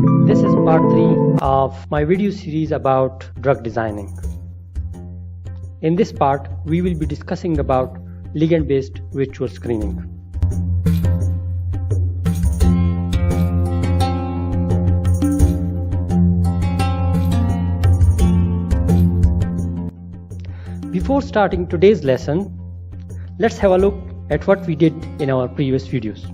This is part 3 of my video series about drug designing. In this part, we will be discussing about ligand-based virtual screening. Before starting today's lesson, let's have a look at what we did in our previous videos.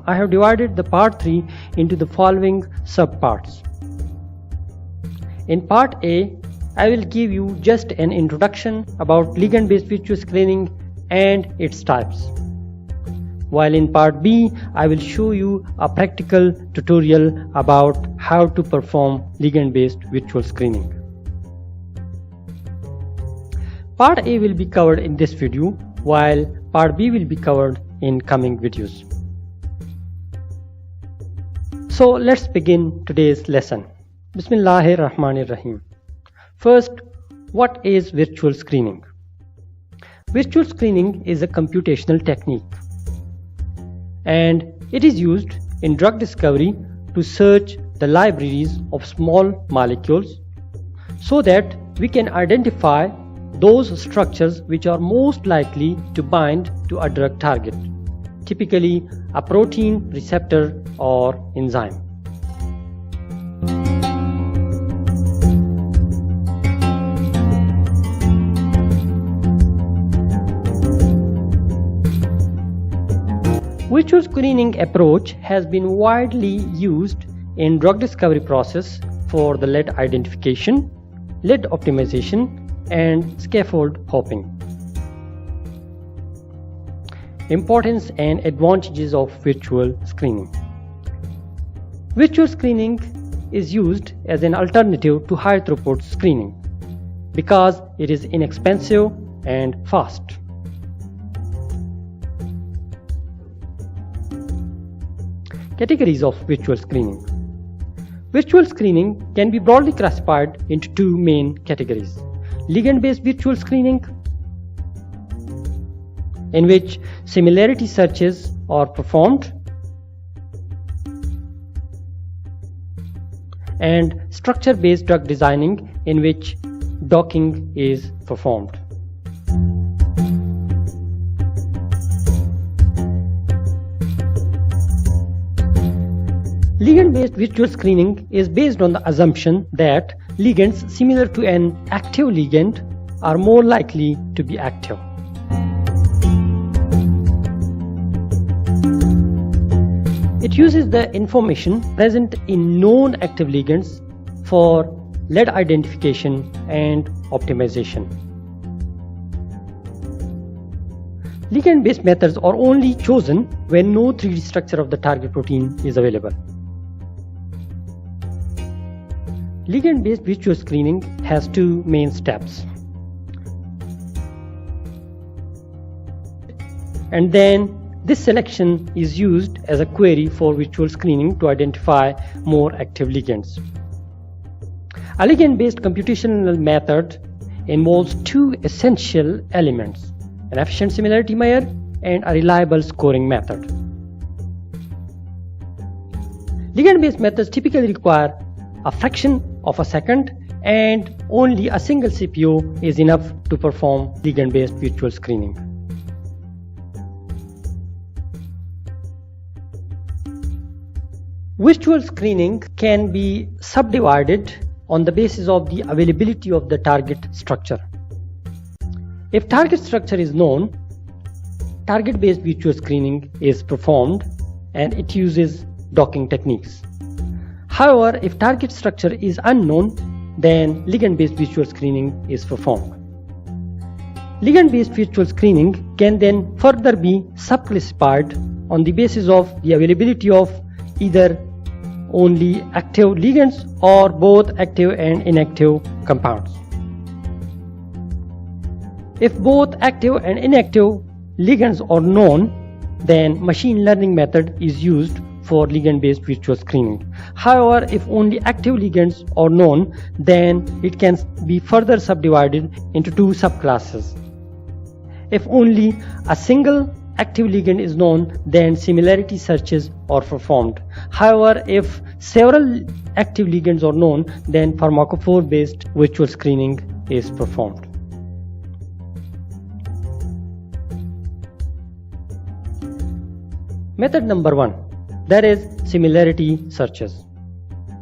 I have divided the part 3 into the following subparts. In part A, I will give you just an introduction about ligand-based virtual screening and its types. While in part B, I will show you a practical tutorial about how to perform ligand-based virtual screening. Part A will be covered in this video, while part B will be covered in coming videos. So let's begin today's lesson. Bismillahirrahmanirrahim. First, what is virtual screening? Virtual screening is a computational technique, and it is used in drug discovery to search the libraries of small molecules so that we can identify those structures which are most likely to bind to a drug target, typically a protein, receptor, or enzyme. Virtual screening approach has been widely used in drug discovery process for the lead identification, lead optimization, and scaffold hopping. Importance and advantages of virtual screening. Virtual screening is used as an alternative to high throughput screening because it is inexpensive and fast. Categories of virtual screening. Virtual screening can be broadly classified into two main categories: ligand-based virtual screening, in which similarity searches are performed, and structure-based drug designing, in which docking is performed. Ligand-based virtual screening is based on the assumption that ligands similar to an active ligand are more likely to be active. It uses the information present in known active ligands for lead identification and optimization. Ligand-based methods are only chosen when no 3D structure of the target protein is available. Ligand-based virtual screening has two main steps, and then this selection is used as a query for virtual screening to identify more active ligands. A ligand-based computational method involves two essential elements: an efficient similarity measure and a reliable scoring method. Ligand-based methods typically require a fraction of a second, and only a single CPU is enough to perform ligand-based virtual screening. Virtual screening can be subdivided on the basis of the availability of the target structure. If target structure is known, target-based virtual screening is performed and it uses docking techniques. However, if target structure is unknown, then ligand-based virtual screening is performed. Ligand-based virtual screening can then further be subclassified on the basis of the availability of either only active ligands or both active and inactive compounds. If both active and inactive ligands are known, then machine learning method is used for ligand-based virtual screening. However, if only active ligands are known, then it can be further subdivided into two subclasses. If only a single active ligand is known, then similarity searches are performed. However, if several active ligands are known, then pharmacophore-based virtual screening is performed. Method number 1, that is similarity searches,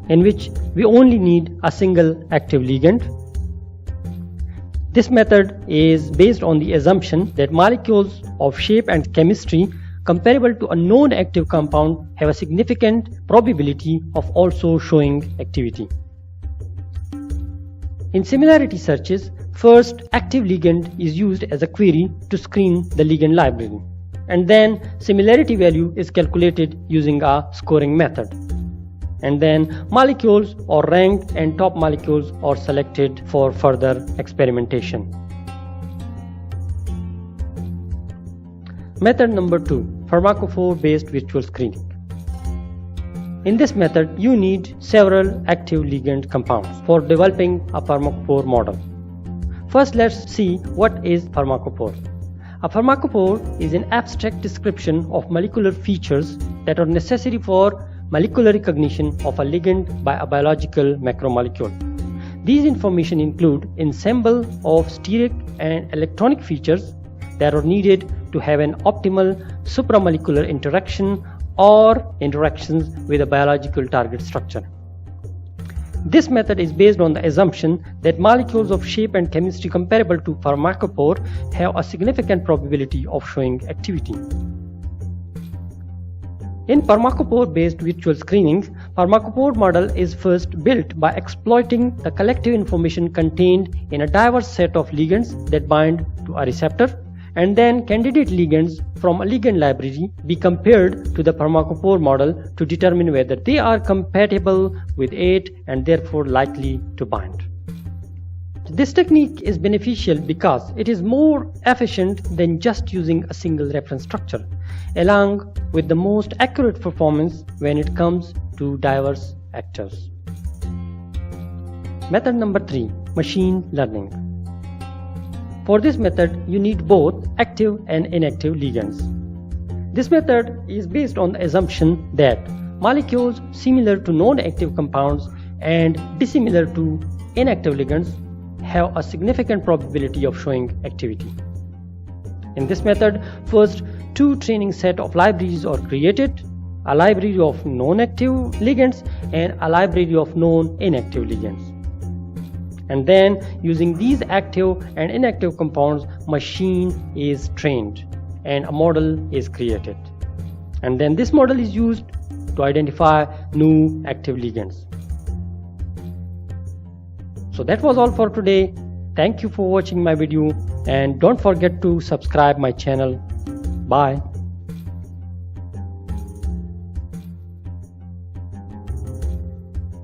in which we only need a single active ligand. This method is based on the assumption that molecules of shape and chemistry comparable to a known active compound have a significant probability of also showing activity. In similarity searches, first active ligand is used as a query to screen the ligand library, and then similarity value is calculated using a scoring method, and then molecules are ranked and top molecules are selected for further experimentation. Method number 2, pharmacophore based virtual screening. In this method, you need several active ligand compounds for developing a pharmacophore model. First, let's see what is pharmacophore. A pharmacophore is an abstract description of molecular features that are necessary for molecular recognition of a ligand by a biological macromolecule. These information include ensemble of steric and electronic features that are needed to have an optimal supramolecular interaction or interactions with a biological target structure. This method is based on the assumption that molecules of shape and chemistry comparable to pharmacophore have a significant probability of showing activity. In pharmacophore-based virtual screenings, pharmacophore model is first built by exploiting the collective information contained in a diverse set of ligands that bind to a receptor, and then candidate ligands from a ligand library be compared to the pharmacophore model to determine whether they are compatible with it and therefore likely to bind. This technique is beneficial because it is more efficient than just using a single reference structure, along with the most accurate performance when it comes to diverse actors. Method number 3, machine learning. For this method, you need both active and inactive ligands. This method is based on the assumption that molecules similar to non-active compounds and dissimilar to inactive ligands have a significant probability of showing activity. In this method, first two training set of libraries are created, a library of non-active ligands and a library of non-inactive ligands. And then using these active and inactive compounds, machine is trained and a model is created. And then this model is used to identify new active ligands. So that was all for today. Thank you for watching my video and don't forget to subscribe my channel. Bye.